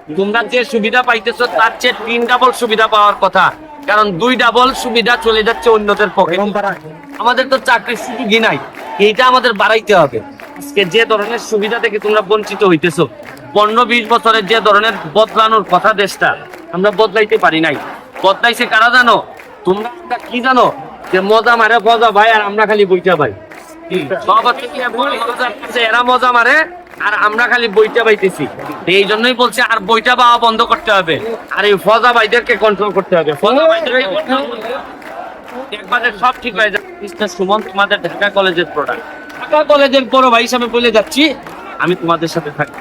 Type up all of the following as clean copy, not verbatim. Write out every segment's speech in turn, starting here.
তোমরা যে সুবিধা পাইতেছো তার চেয়ে 3 ডাবল সুবিধা পাওয়ার কথা, কারণ 2 ডাবল সুবিধা চলে যাচ্ছে অন্যদের পকেটে। আমাদের তো চাকরির সুযোগই নাই, এইটা আমাদের বাড়াইতে হবে। আজকে যে ধরনের সুবিধা থেকে তোমরা বঞ্চিত হইতেছো, 15-20 বছরের যে ধরনের বদলানোর কথা দেশটা, আমরা বদলাইতে পারি নাই। বদলাইছে কারা জানো? তোমরা কি জানো? যে মজা মারে ফজা ভাই আর আমরা খালি বইটা ভাই। এরা মজা মারে আর আমরা খালি বইটা পাইতেছি। এই জন্যই বলছে আর বইটা পাওয়া বন্ধ করতে হবে, আর এই ফজা ভাইদেরকে কন্ট্রোল করতে হবে। ফজা ভাইদেরকে একবারে সব ঠিক হয়ে যাবে। মিস্টার সুমন তোমাদের ঢাকা কলেজের প্রোডাক্ট, ঢাকা কলেজের বড় ভাই হিসাবে বলে যাচ্ছি, আমি তোমাদের সাথে থাকি।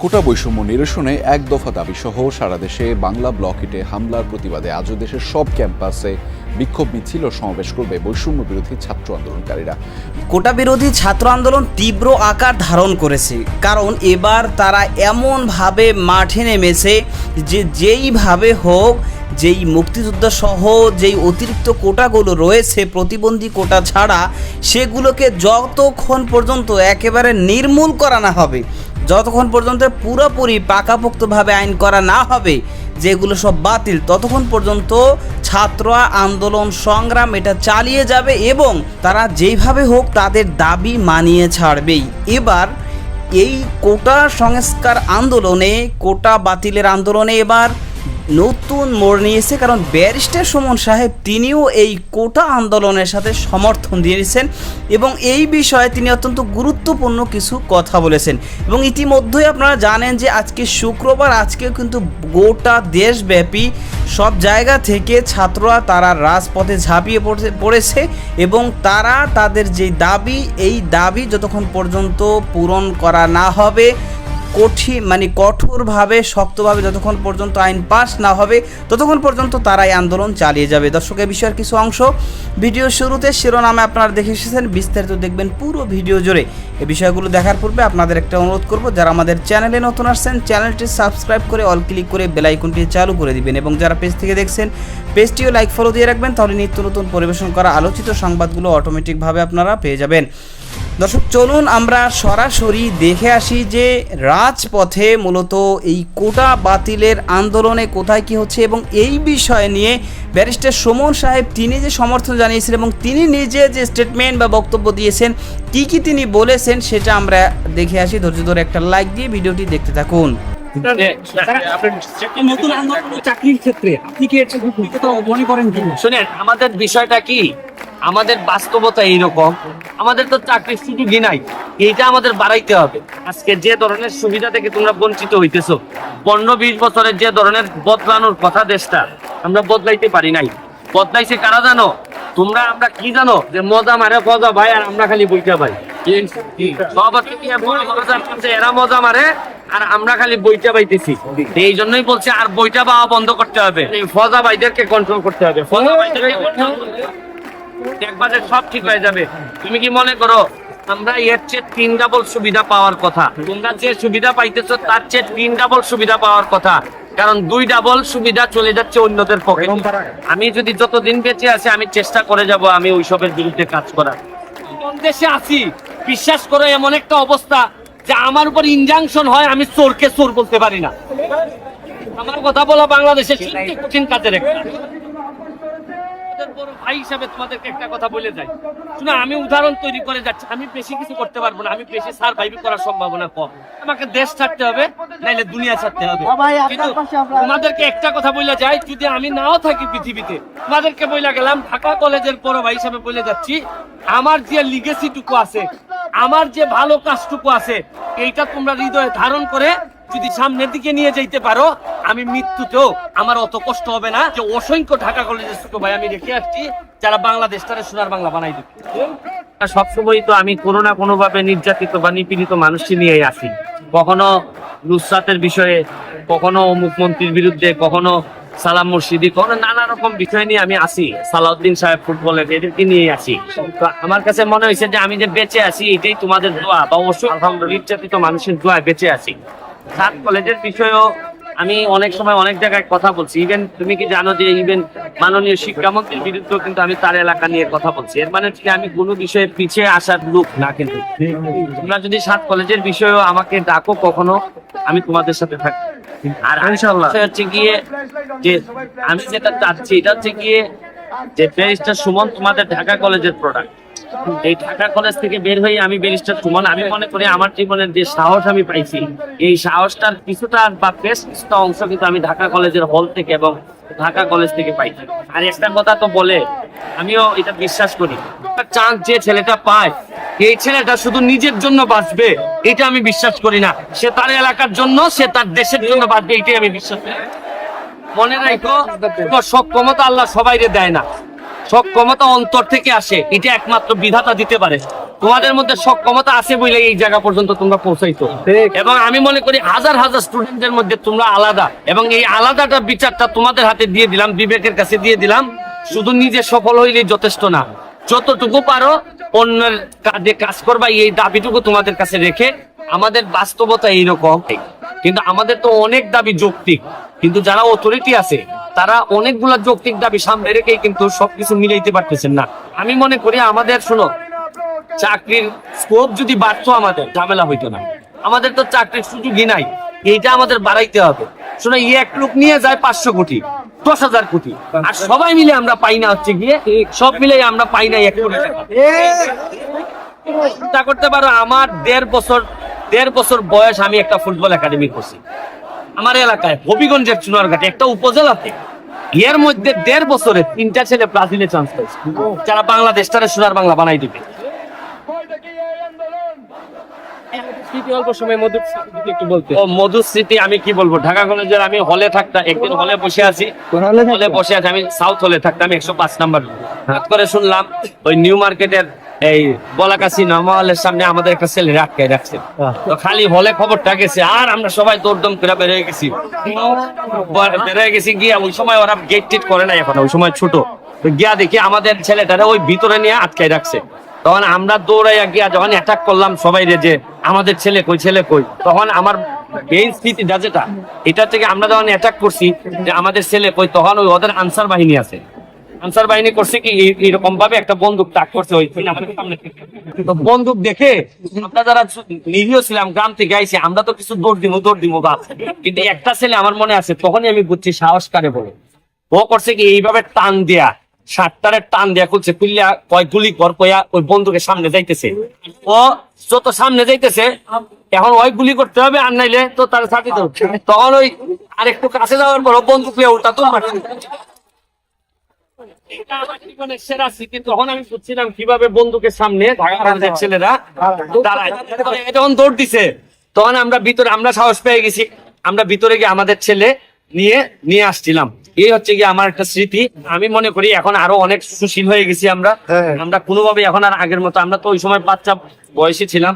কোটা বৈষম্য নিরসনে এক দফা দাবি সহ সারা দেশে বাংলা ব্লকেটে হামলার প্রতিবাদে আজও দেশের সব ক্যাম্পাসে বিক্ষোভ মিছিল ও সমাবেশ করবে বৈষম্য বিরোধী ছাত্র আন্দোলনকারীরা। কোটা বিরোধী ছাত্র আন্দোলন তীব্র আকার ধারণ করেছে, কারণ এবার তারা এমনভাবে মাঠে নেমেছে যে যেইভাবে হোক, যেই মুক্তিযোদ্ধা সহ যেই অতিরিক্ত কোটাগুলো রয়েছে প্রতিবন্ধী কোটা ছাড়া, সেগুলোকে যতক্ষণ পর্যন্ত একেবারে নির্মূল করা না হবে, যতক্ষণ পর্যন্ত পুরোপুরি পাকাপোক্তভাবে আইন করা না হবে, যেগুলো সব বাতিল, ততক্ষণ পর্যন্ত ছাত্র আন্দোলন সংগ্রাম এটা চালিয়ে যাবে এবং তারা যেইভাবে হোক তাদের দাবি মানিয়ে ছাড়বেই। এবার এই কোটা সংস্কার আন্দোলনে, কোটা বাতিলের আন্দোলনে এবার নতুন মোড় নিয়েছে, কারণ ব্যারিস্টার সুমন সাহেব তিনিও এই কোটা আন্দোলনের সাথে সমর্থন দিয়েছেন এবং এই বিষয়ে তিনি অত্যন্ত গুরুত্বপূর্ণ কিছু কথা বলেছেন। এবং ইতিমধ্যেই আপনারা জানেন যে আজকে শুক্রবার, আজকেও কিন্তু গোটা দেশব্যাপী সব জায়গা থেকে ছাত্ররা তারা রাজপথে ঝাঁপিয়ে পড়েছে এবং তারা তাদের যে দাবি, এই দাবি যতক্ষণ পর্যন্ত পূরণ করা না হবে, কঠোরভাবে শক্তভাবে যতক্ষণ পর্যন্ত আইন পাস না হবে, ততক্ষণ পর্যন্ত তারা এই আন্দোলন চালিয়ে যাবে। দর্শক, এই বিষয়ের কিছু অংশ ভিডিও শুরুতে শিরোনামে আপনারা দেখে এসেছেন, বিস্তারিত দেখবেন পুরো ভিডিও জুড়ে। এই বিষয়গুলো দেখার পূর্বে আপনাদের একটা অনুরোধ করব, যারা আমাদের চ্যানেলে নতুন আসছেন চ্যানেলটি সাবস্ক্রাইব করে অল ক্লিক করে বেল আইকনটি চালু করে দিবেন এবং যারা পেজ থেকে দেখছেন পেজটিও লাইক ফলো দিয়ে রাখবেন, তাহলে নিত্য নতুন পরিবেশন করা আলোচিত সংবাদগুলো অটোমেটিকভাবে আপনারা পেয়ে যাবেন। দর্শক, চলুন আমরা সরাসরি দেখে আসি যে রাজপথে মূলত এই কোটা বাতিলের আন্দোলনে কোথায় কি হচ্ছে এবং এই বিষয় নিয়ে ব্যারিস্টার সুমন সাহেব তিনি যে সমর্থন জানিয়েছেন এবং তিনি নিজে যে স্টেটমেন্ট বা বক্তব্য দিয়েছেন, কি কি তিনি বলেছেন, সেটা আমরা দেখে আসি। ধৈর্য ধরে একটা লাইক দিয়ে ভিডিওটি দেখতে থাকুন। নতুন আন্দোলন চাকরির ক্ষেত্রে আপনি কি এটা মনে করেন কি? শুনেন, আমাদের বিষয়টা কি, আমাদের বাস্তবতা এইরকম, আমাদের তো চাকরির সুযোগই নাই, এইটা আমাদের বাড়াইতে হবে। আজকে যে ধরনের সুবিধা থেকে তোমরা বঞ্চিত হইতেছো, 15-20 বছরের যে ধরনের বদলানোর কথা দেশটা, আমরা বদলাইতে পারি নাই। বদলাইছে কারা জানো? তোমরা আমরা কি জানো? যে মজা মারে ফজা ভাই আর আমরা খালি বইটা ভাই। এরা মজা মারে আর আমরা খালি বইটা পাইতেছি। এই জন্যই বলছে আর বইটা পাওয়া বন্ধ করতে হবে, এই ফজা ভাইদেরকে কন্ট্রোল করতে হবে। ফজা ভাইদেরকে একবারে সব ঠিক হয়ে যাবে। তুমি কি মনে করো আমরা এর চেয়ে 3 ডাবল সুবিধা পাওয়ার কথা? তোমরা যে সুবিধা পাইতেছো তার চেয়ে 3 ডাবল সুবিধা পাওয়ার কথা, কারণ 2 ডাবল সুবিধা চলে যাচ্ছে অন্যদের পকেটে। আমি যদি যতদিন বেঁচে আছি আমি চেষ্টা করে যাব আমি ওইসবের বিরুদ্ধে কাজ করার। কোন দেশে আছি বিশ্বাস করো, এমন একটা অবস্থা যে আমার উপর ইনজাংশন হয়, আমি চোরকে চোর বলতে পারি না। আমার কথা বলা বাংলাদেশের সবচেয়ে কঠিন কাজের একটা। বড় ভাই হিসাবে তোমাদেরকে একটা কথা বলে যাই, শুনে আমি উদাহরণ তৈরি করে যাচ্ছি, আমি বেশি কিছু করতে পারবো না, আমি বেশি সারভাইভ করার সম্ভাবনা কম। আমাকে দেশ ছাড়তে হবে, নাইলে দুনিয়া ছাড়তে হবে। কিন্তু তোমাদেরকে একটা কথা বলে যাই, যদি আমি নাও থাকি পৃথিবীতে, তোমাদেরকে বলে গেলাম, ঢাকা কলেজের বড় ভাই হিসাবে বলে যাচ্ছি, আমার যে লিগেসিটুকু আছে, আমার যে ভালো কাজটুকু আছে, এইটা তোমরা হৃদয়ে ধারণ করে যদি সামনের দিকে নিয়ে যাইতে পারো, আমি মৃত্যুতেও আমার অত কষ্ট হবে না। যে অসংখ্য ঢাকা কলেজের ছোট ভাই আমি রেখে আসছি, যারা বাংলাদেশটারে সোনার বাংলা বানাই দেবে। সবসময় তো আমি কোনো না কোনো ভাবে নির্যাতিত বা নিপীড়িত মানুষকে নিয়েই আসি, কখনো নুসরাতের বিষয়ে, কখনো মুখ্যমন্ত্রীর বিরুদ্ধে, কখনো সালাম মুর্শিদি, কখনো নানা রকম বিষয় নিয়ে আমি আসি। সালাউদ্দিন সাহেব ফুটবলের, এদেরকে নিয়ে আসি। তো আমার কাছে মনে হয়েছে যে আমি যে বেঁচে আছি এটাই তোমাদের দোয়া বা অবশ্যই আলহামদুলিল্লাহ নির্যাতিত মানুষের দোয়ায় বেঁচে আছি। সাত কলেজের বিষয়েও আমি অনেক সময় অনেক জায়গায় কথা বলছি। ইভেন তুমি কি জানো যে ইভেন মাননীয় শিক্ষামন্ত্রীর বিরুদ্ধেও কিন্তু আমি তার এলাকা নিয়ে কথা বলছি। এর মানে হচ্ছে আমি কোনো বিষয়ে পিছিয়ে আসার লোক না। কিন্তু তোমরা যদি সাত কলেজের বিষয়েও আমাকে ডাকো কখনো, আমি তোমাদের সাথে থাকি। আর ইনশাআল্লাহ হচ্ছে গিয়ে যে আমি যেটা চাচ্ছি এটা হচ্ছে গিয়ে যে ব্যারিস্টার সুমন তোমাদের ঢাকা কলেজের প্রোডাক্ট। এই ঢাকা কলেজ থেকে বের হয়ে আমি ব্যারিস্টার সুমন, আমি মনে করি আমার জীবনের যে সাহস আমি পাইছি এই সাহসটার কিছুটা বা বেশ কিছুটা অংশ কিন্তু আমি ঢাকা কলেজের হল থেকে এবং ঢাকা কলেজ থেকে পাইছি। আর একটা কথা তো বলে আমিও এটা বিশ্বাস করি, চান্স যে ছেলেটা পায় এই ছেলেটা শুধু নিজের জন্য বাঁচবে এটা আমি বিশ্বাস করি না, সে তার এলাকার জন্য, সে তার দেশের জন্য বাঁচবে এটাই আমি বিশ্বাস করি। মনে রাখো সক্ষমতা আল্লাহ সবাইকে দেয় না, সক্ষমতা অন্তর থেকে আসে, এটা একমাত্র বিধাতা দিতে পারে। তোমাদের মধ্যে সক্ষমতা আছে বলে এই জায়গা পর্যন্ত তোমরা পৌঁছাইছো, এবং আমি মনে করি হাজার হাজার স্টুডেন্টদের মধ্যে তোমরা আলাদা, এবং এই আলাদাটা বিচারটা তোমাদের হাতে দিয়ে দিলাম, বিবেকের কাছে দিয়ে দিলাম। শুধু নিজে সফল হইলেই যথেষ্ট না, যতটুকু পারো অন্যের কাজে কাজ করবা এই দাবিটুকু তোমাদের কাছে রেখে। আমাদের বাস্তবতা এইরকম, কিন্তু আমাদের তো অনেক দাবি যৌক্তিক, কিন্তু যারা অথরিটি আছে তারা অনেকগুলা যৌক্তিক দাবি সামনে রেখেই কিন্তু সবকিছু মিলাইতে পারতেছেন না। আমি মনে করি আমাদের শোনো চাকরির স্কোপ যদি বাড়তো আমাদের ঝামেলা হইতো না। আমাদের তো চাকরির সুযোগই নাই, এইটা আমাদের বাড়াইতে হবে। শোনো এক লোক নিয়ে যায় 500 কোটি 10,000 কোটি, আর সবাই মিলে আমরা পাই না হচ্ছে গিয়ে, সব মিলে আমরা পাই না 1 কোটি টাকা। চিন্তা করতে পারো আমার 1.5 বছর বয়স আমি একটা ফুটবল একাডেমি করছি আমার এলাকায় হবিগঞ্জের চুনারঘাটে একটা উপজেলাতে। এর মধ্যে 1.5 বছরে 3টা ছেলে ব্রাজিলে চান্স পাইছে, যারা বাংলাদেশটারে সোনার বাংলা বানাই দিবে। অল্প সময় একটু বলতে মধুর স্মৃতি আমি কি বলবো, ঢাকা কলেজের আমি হলে থাকতাম, একদিন হলে বসে আছি, আমি সাউথ হলে থাকতাম 105 নাম্বার। হাত করে শুনলাম ওই নিউ মার্কেটের এই বলাকাশি নমহলের সামনে আমাদের একটা ছেলে আটকায় রাখছে। তো খালি হলে খবরটা গেছে, আর আমরা সবাই দৌড়দম করে বেরিয়ে গেছি গিয়া। ওই সময় ওরা গেট টেট করে না, এখন ওই সময় ছোট গিয়া দেখি আমাদের ছেলেটারে ওই ভিতরে নিয়ে আটকায় রাখছে। তখন আমরা দৌড়াইয়া গিয়া যখন অ্যাটাক করলাম সবাই রে যে আমাদের ছেলে কই, তখন আমার মেইন স্মৃতিটা যেটা এটা থেকে আমরা যখন অ্যাটাক করছি যে আমাদের ছেলে কই, তখন ওই ওদের আনসার বাহিনী আছে, আনসার বাহিনী করছে কি এরকম ভাবে একটা বন্দুক তাক করছে ওই আমাদের সামনে। তো বন্দুক দেখে আমরা যারা নিরীহ ছিলাম গ্রাম থেকে আইছি, আমরা তো কিছু দৌড় দিব বাপ, কিন্তু একটা ছেলে আমার মনে আছে, তখনই আমি বুঝছি সাহস কারে বলে। ও করছে কি এইভাবে টান দেয়া, 7টারে টান দেয়া খুলছে, খুললা কয় গুলি কর কয়া ওই বন্দুকের সামনে যাইতেছে। ও যত সামনে যাইতেছে এখন ওই গুলি করতে হবে, আর নাইলে তো তার ছাড়ি তো। তখন ওই আরেকটু কাছে যাওয়ার পর বন্দুক নিয়ে উল্টা তো সেরা স্মৃতি। তখন আমি বুঝছিলাম কিভাবে বন্দুকের সামনে ঢাকা ছেলেরা দাঁড়ায়। যখন দৌড় দিছে তখন আমরা সাহস পেয়ে গেছি, আমরা ভিতরে গিয়ে আমাদের ছেলে নিয়ে আসছিলাম। এই হচ্ছে গিয়ে আমার একটা স্মৃতি। আমি মনে করি এখন আরো অনেক সুশীল হয়ে গেছি আমরা কোনোভাবে এখন আর আগের মতো, আমরা তো ওই সময় বাচ্চা বয়সী ছিলাম,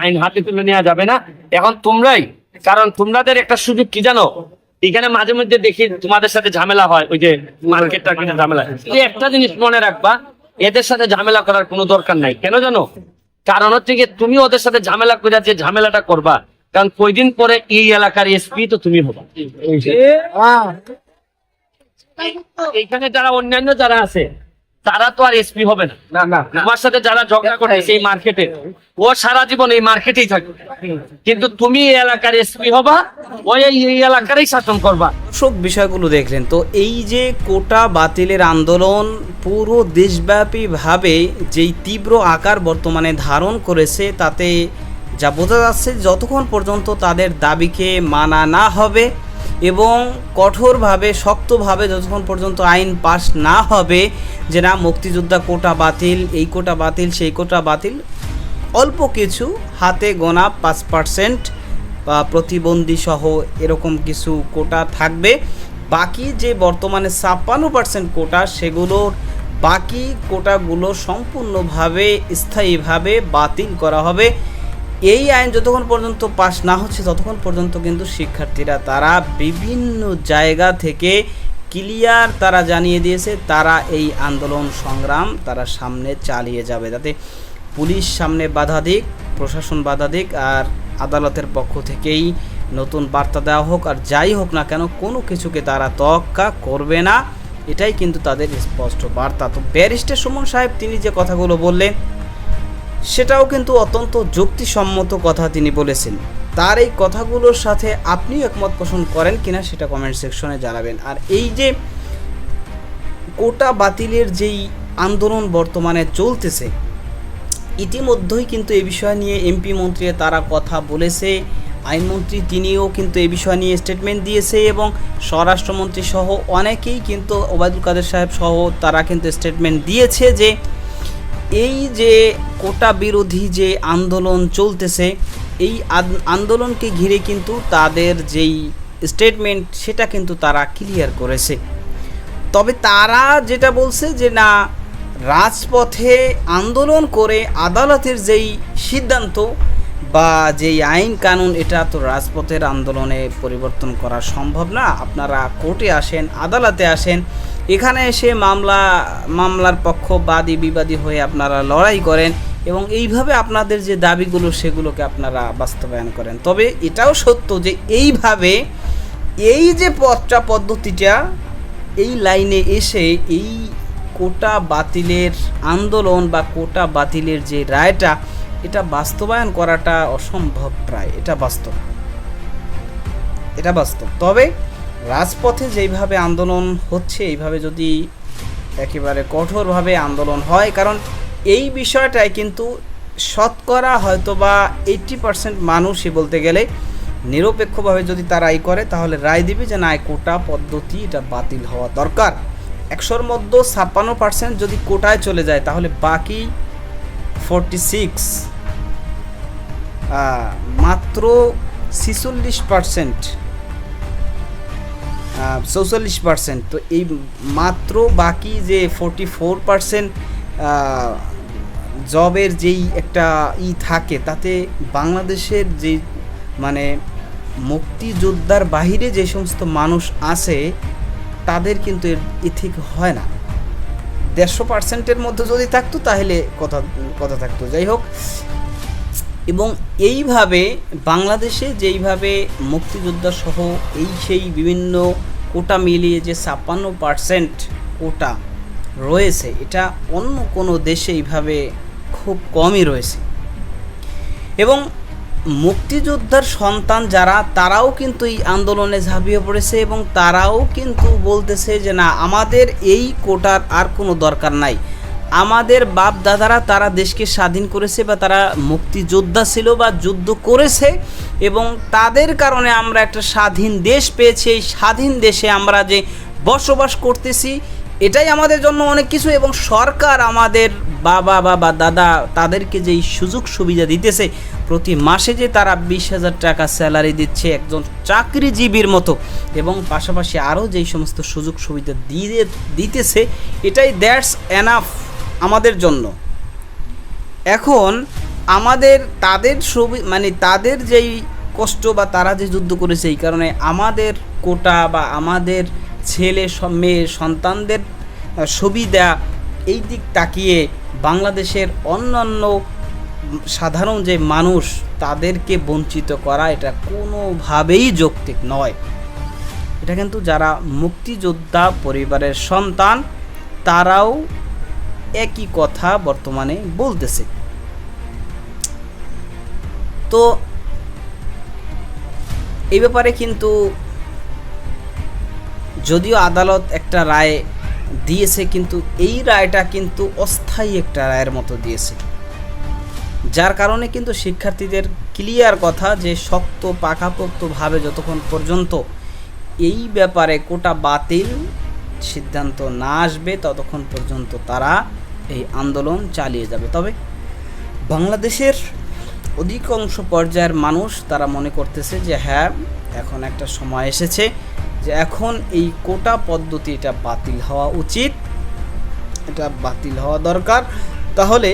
আইন হাতে তুলে নেওয়া যাবে না। এখন তোমরাই, কারণ তোমাদের একটা সুযোগ কি জানো, এখানে মাঝে মধ্যে দেখি তোমাদের সাথে ঝামেলা হয়, ওই যে মার্কেটটা ঝামেলা। একটা জিনিস মনে রাখবা, এদের সাথে ঝামেলা করার কোনো দরকার নাই। কেন জানো? কারণ হচ্ছে গিয়ে তুমি ওদের সাথে ঝামেলা করে যে ঝামেলাটা করবা, কারণ কয়দিন পরে এই এলাকার এসপি তো তুমি হবা। এইখানে যারা অন্যান্য যারা আছে তারা তো আর এসপি হবে না। আমার সাথে যারা ঝগড়া করতেছে এই মার্কেটে, ও সারা জীবন এই মার্কেটেই থাকবে, কিন্তু তুমি এই এলাকার এসপি হবা, ওই এই এলাকারই শাসন করবা। দর্শক বিষয়গুলো দেখলেন তো, এই যে কোটা বাতিলের আন্দোলন পুরো দেশব্যাপীভাবে যেই তীব্র আকার বর্তমানে ধারণ করেছে, তাতে যা বোঝা যাচ্ছে যতক্ষণ পর্যন্ত তাদের দাবিকে মানা না হবে এবং কঠোরভাবে শক্তভাবে যতক্ষণ পর্যন্ত আইন পাস না হবে যে না মুক্তিযোদ্ধা কোটা বাতিল, এই কোটা বাতিল, সেই কোটা বাতিল, অল্প কিছু হাতে গোনা 5% বা প্রতিবন্ধী সহ এরকম কিছু কোটা থাকবে। বাকি যে বর্তমানে 56% কোটা, সেগুলোর বাকি কোটাগুলো সম্পূর্ণভাবে স্থায়ীভাবে বাতিল করা হবে। এই আইন যতক্ষণ পর্যন্ত পাস না হচ্ছে ততক্ষণ পর্যন্ত কিন্তু শিক্ষার্থীরা তারা বিভিন্ন জায়গা থেকে ক্লিয়ার তারা জানিয়ে দিয়েছে তারা এই আন্দোলন সংগ্রাম তারা সামনে চালিয়ে যাবে, যাতে পুলিশ সামনে বাধা দিক, প্রশাসন বাধা দিক, আর আদালতের পক্ষ থেকেই নতুন বার্তা দেওয়া হোক, আর যাই হোক না কেন কোনো কিছুকে তারা তোয়াক্কা করবে না, এটাই কিন্তু তাদের স্পষ্ট বার্তা। তো ব্যারিস্টার সুমন সাহেব তিনি যে কথাগুলো বললেন সেটাও কিন্তু অত্যন্ত যুক্তিসম্মত কথা তিনি বলেছেন। তার এই কথাগুলোর সাথে আপনিও একমত পোষণ করেন কিনা সেটা কমেন্ট সেকশনে জানাবেন। আর এই যে কোটা বাতিলের যেই আন্দোলন বর্তমানে চলতেছে, ইতিমধ্যেই কিন্তু এই বিষয় নিয়ে এমপি মন্ত্রী তারা কথা বলেছে, আইনমন্ত্রী তিনিও কিন্তু এই বিষয় নিয়ে স্টেটমেন্ট দিয়েছে, এবং স্বরাষ্ট্রমন্ত্রী সহ অনেকেই কিন্তু ওবায়দুল কাদের সাহেব সহ তারা কিন্তু স্টেটমেন্ট দিয়েছে যে এই যে কোটা বিরোধী যে আন্দোলন চলতেছে, এই আন্দোলনকে ঘিরে কিন্তু তাদের যেই স্টেটমেন্ট সেটা কিন্তু তারা ক্লিয়ার করেছে। তবে তারা যেটা বলছে যে না, রাজপথে আন্দোলন করে আদালতের যেই সিদ্ধান্ত বা যেই আইন কানুন, এটা তো রাজপথের আন্দোলনে পরিবর্তন করা সম্ভব না। আপনারা কোর্টে আসেন, আদালতে আসেন, এখানে এসে মামলার পক্ষ বাদী বিবাদী হয়ে আপনারা লড়াই করেন এবং এইভাবে আপনাদের যে দাবিগুলো সেগুলোকে আপনারা বাস্তবায়ন করেন। তবে এটাও সত্য যে এইভাবে এই যে পদ্ধতিটা, এই লাইনে এসে এই কোটা বাতিলের আন্দোলন বা কোটা বাতিলের যে রায়টা, এটা বাস্তবায়ন করাটা অসম্ভব প্রায়। এটা বাস্তব। তবে রাজপথে যেইভাবে আন্দোলন হচ্ছে, এইভাবে যদি একেবারে কঠোরভাবে আন্দোলন হয়, কারণ এই বিষয়টাই কিন্তু শতকরা হয়তোবা 80% মানুষই বলতে গেলে নিরপেক্ষভাবে যদি তারা এই করে, তাহলে রায় দিবে যে না, কোটা পদ্ধতি এটা বাতিল হওয়া দরকার। 100-র মধ্যে 56% যদি কোটায় চলে যায়, তাহলে বাকি 46 মাত্র 46%, তো এই মাত্র বাকি যে 44% জবের যেই একটা থাকে, তাতে বাংলাদেশের যে মানে মুক্তিযোদ্ধার বাহিরে যে সমস্ত মানুষ আছে তাদের কিন্তু এ ঠিক হয় না। 150%-এর মধ্যে যদি থাকতো তাহলে কথা থাকতো। যাই হোক, এবং এইভাবে বাংলাদেশে যেইভাবে মুক্তিযোদ্ধা সহ সেই বিভিন্ন কোটা মিলিয়ে যে 56% কোটা রয়েছে, এটা অন্য কোনো দেশে এইভাবে খুব কমই রয়েছে। এবং মুক্তিযোদ্ধার সন্তান যারা, তারাও কিন্তু এই আন্দোলনে ঝাঁপিয়ে পড়েছে এবং তারাও কিন্তু বলতেছে যে না, আমাদের এই কোটার আর কোনো দরকার নাই। আমাদের বাপ দাদারা তারা দেশকে স্বাধীন করেছে বা তারা মুক্তিযোদ্ধা ছিল বা যুদ্ধ করেছে, এবং তাদের কারণে আমরা একটা স্বাধীন দেশ পেয়েছি। এই স্বাধীন দেশে আমরা যে বসবাস করতেছি, এটাই আমাদের জন্য অনেক কিছু। এবং সরকার আমাদের বাবা বা দাদা তাদেরকে যেই সুযোগ সুবিধা দিতেছে, প্রতি মাসে যে তারা 20,000 টাকা স্যালারি দিচ্ছে একজন চাকরিজীবীর মতো, এবং পাশাপাশি আরও যেই সমস্ত সুযোগ সুবিধা দিতেছে, এটাই দ্যাটস এনাফ আমাদের জন্য। এখন আমাদের তাদের যেই কষ্ট বা তারা যে যুদ্ধ করেছে, এই কারণে আমাদের কোটা বা আমাদের ছেলে মেয়ে সন্তানদের সুবিধা, এই দিক তাকিয়ে বাংলাদেশের অন্যান্য সাধারণ যে মানুষ তাদেরকে বঞ্চিত করা, এটা কোনোভাবেই যৌক্তিক নয়। এটা কিন্তু যারা মুক্তিযোদ্ধা পরিবারের সন্তান, তারাও একই কথা বর্তমানে বলতেছে। তো এই ব্যাপারে কিন্তু যদিও আদালত একটা রায় দিয়েছে, কিন্তু এই রায়টা কিন্তু অস্থায়ী একটা রায়ের মতো দিয়েছে, যার কারণে কিন্তু শিক্ষার্থীদের ক্লিয়ার কথা যে শক্ত পাকাপোক্তভাবে যতক্ষণ পর্যন্ত এই ব্যাপারে কোটা বাতিল সিদ্ধান্ত না আসবে, ততক্ষণ পর্যন্ত তারা এই আন্দোলন চালিয়ে যাবে। তবে বাংলাদেশের অধিকাংশ পর্যায়ের মানুষ তারা মনে করতেছে যে হ্যাঁ, এখন একটা সময় এসেছে যে এখন এই কোটা পদ্ধতি এটা বাতিল হওয়া উচিত, এটা বাতিল হওয়া দরকার। তাহলে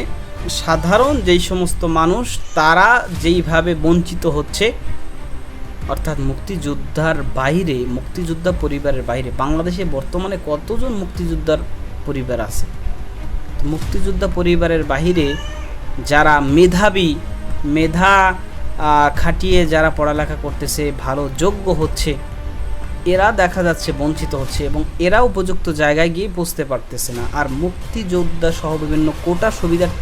সাধারণ যেই সমস্ত মানুষ তারা যেইভাবে বঞ্চিত হচ্ছে, অর্থাৎ মুক্তিযোদ্ধার বাইরে, মুক্তিযোদ্ধা পরিবারের বাইরে বাংলাদেশে বর্তমানে কতজন মুক্তিযোদ্ধার পরিবার আছে? মুক্তিযোদ্ধা পরিবারের বাইরে যারা মেধা খাটিয়ে যারা পড়ালেখা করতেছে, ভালো যোগ্য হচ্ছে, এরা দেখা যাচ্ছে বঞ্চিত হচ্ছে এবং এরা উপযুক্ত জায়গায় গিয়ে পৌঁছতে পারতেছে না। আর মুক্তিযোদ্ধা সহ বিভিন্ন কোটা সুবিধার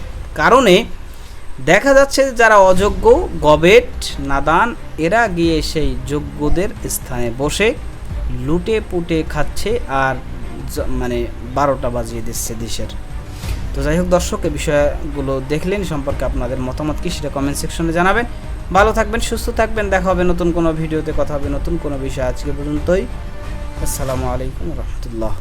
কারণে দেখা যাচ্ছে যারা অযোগ্য, গবেট, নাদান, এরা গিয়ে সেই যোগ্যদের স্থানে বসে লুটে পুটে খাচ্ছে আর মানে 12টা বাজিয়ে দিচ্ছে দেশের। তো যাই হোক দর্শক, এই বিষয়গুলো দেখলেন, সম্পর্কে আপনাদের মতামত কি সেটা কমেন্ট সেকশনে জানাবেন। ভালো থাকবেন, সুস্থ থাকবেন, দেখা হবে নতুন কোনো ভিডিওতে, কথা হবে নতুন কোনো বিষয়। আজকে পর্যন্তই, আসসালামু আলাইকুম রহমতুল্লাহ।